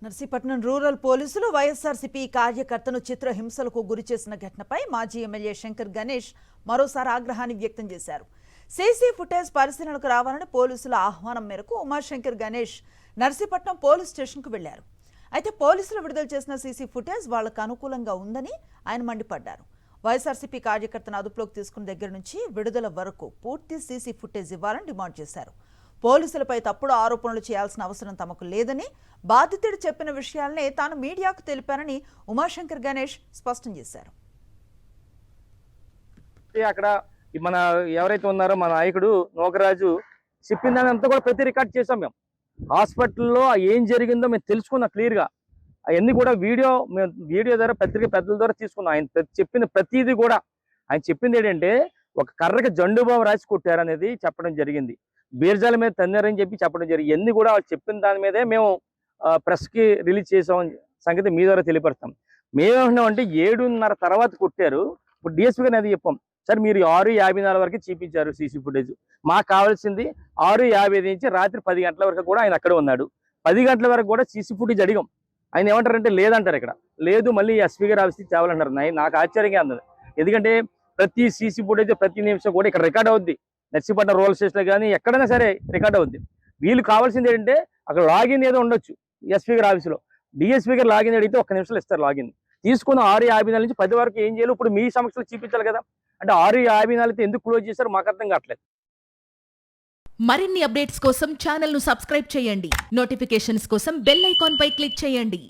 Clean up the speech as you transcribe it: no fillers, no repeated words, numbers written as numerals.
Narsipatnam rural పోలీసులు వైఎస్ఆర్సీపీ కార్యకర్తను చిత్రహింసలకు గురిచేసిన ఘటనపై మాజీ ఎమ్మెల్యే శంకర్ గణేష్ మరోసారి ఆగ్రహాన్ని వ్యక్తం చేశారు. సీసీ ఫుటేజ్ పరిశీలనకు రావాలని పోలీసుల ఆహ్వానం మేరకు ఉమాశంకర్ గణేష్ నర్సీపట్నం పోలీస్ స్టేషన్కు వెళ్లారు. అయితే పోలీసులు విడుదల చేసిన సీసీ ఫుటేజ్ వాళ్లకు అనుకూలంగా ఉందని ఆయన మండిపడ్డారు. వైఎస్ఆర్సీపీ కార్యకర్తను అదుపులోకి తీసుకున్న దగ్గర నుంచి విడుదల వరకు పూర్తి సీసీ ఫుటేజ్ ఇవ్వాలని డిమాండ్ చేశారు. పోలీసులపై తప్పుడు ఆరోపణలు చేయాల్సిన అవసరం తమకు లేదని, బాధితుడు చెప్పిన విషయాలనే తాను మీడియాకు తెలిపానని ఉమాశంకర్ గణేష్ స్పష్టం చేశారు. అక్కడ మన ఎవరైతే ఉన్నారో మన నాయకుడు నోకరాజు చెప్పిన దాని అంతా కూడా ప్రతి రికార్డ్ చేసాం. మేము హాస్పిటల్లో ఏం జరిగిందో మేము తెలుసుకున్నాం క్లియర్గా. అవన్నీ కూడా వీడియో ద్వారా పత్రిక పెద్దల ద్వారా తీసుకున్నాం. ఆయన చెప్పిన ప్రతిదీ కూడా ఆయన చెప్పింది ఏంటంటే ఒక కర్రకి జండుబాబు రాసి కొట్టారనేది చెప్పడం జరిగింది. బీర్జాల మీద తన్నారని చెప్పి చెప్పడం జరిగింది. ఇవన్నీ కూడా వాళ్ళు చెప్పిన దాని మీదే మేము ప్రెస్కి రిలీజ్ చేసాం సంగతి మీ ద్వారా తెలియపరుస్తాం. మేమేమంటున్నామంటే 7:30 తర్వాత కొట్టారు. ఇప్పుడు డిఎస్పీ గారిని అది చెప్పాం, సార్ మీరు 6:54 వరకు చూపించారు సీసీ ఫుటేజ్. మాకు కావాల్సింది 6:55 నుంచి రాత్రి 10 గంటల వరకు కూడా ఆయన అక్కడ ఉన్నాడు. 10 గంటల వరకు కూడా సీసీ ఫుటేజ్ అడిగాం. ఆయన ఏమంటారంటే లేదంటారు. ఇక్కడ లేదు, మళ్ళీ ఎస్పీ గారు ఆఫీస్కి తేవాలంటారు. నాకు ఆశ్చర్యంగా అందదు. ఎందుకంటే ప్రతి సీసీ ఫుటేజ్ ప్రతి నిమిషం కూడా ఇక్కడ రికార్డ్ అవుద్ది. నర్సీపట్నం రూరల్ స్టేషన్లో కానీ ఎక్కడైనా సరే రికార్డ్ అవుద్ది. వీళ్ళు కావాల్సింది ఏంటంటే అక్కడ లాగిన్ ఏదో ఉండొచ్చు ఎస్పీ గారి ఆఫీసులో. డిఎస్పీ గారు లాగిన్ అడిగితే 1 నిమిషంలో ఇస్తారు లాగిన్. తీసుకున్న 6:54 నుంచి 10 వరకు ఏం చేయాలి? ఇప్పుడు మీ సమక్షంలో చూపించాలి కదా. అంటే 6:54 ఎందుకు క్లోజ్ చేశారు మాకు అర్థం కావట్లేదు. మరిన్ని అప్డేట్స్ కోసం ఛానల్ ను సబ్స్క్రైబ్ చేయండి. నోటిఫికేషన్స్ కోసం బెల్ ఐకాన్ పై క్లిక్ చేయండి.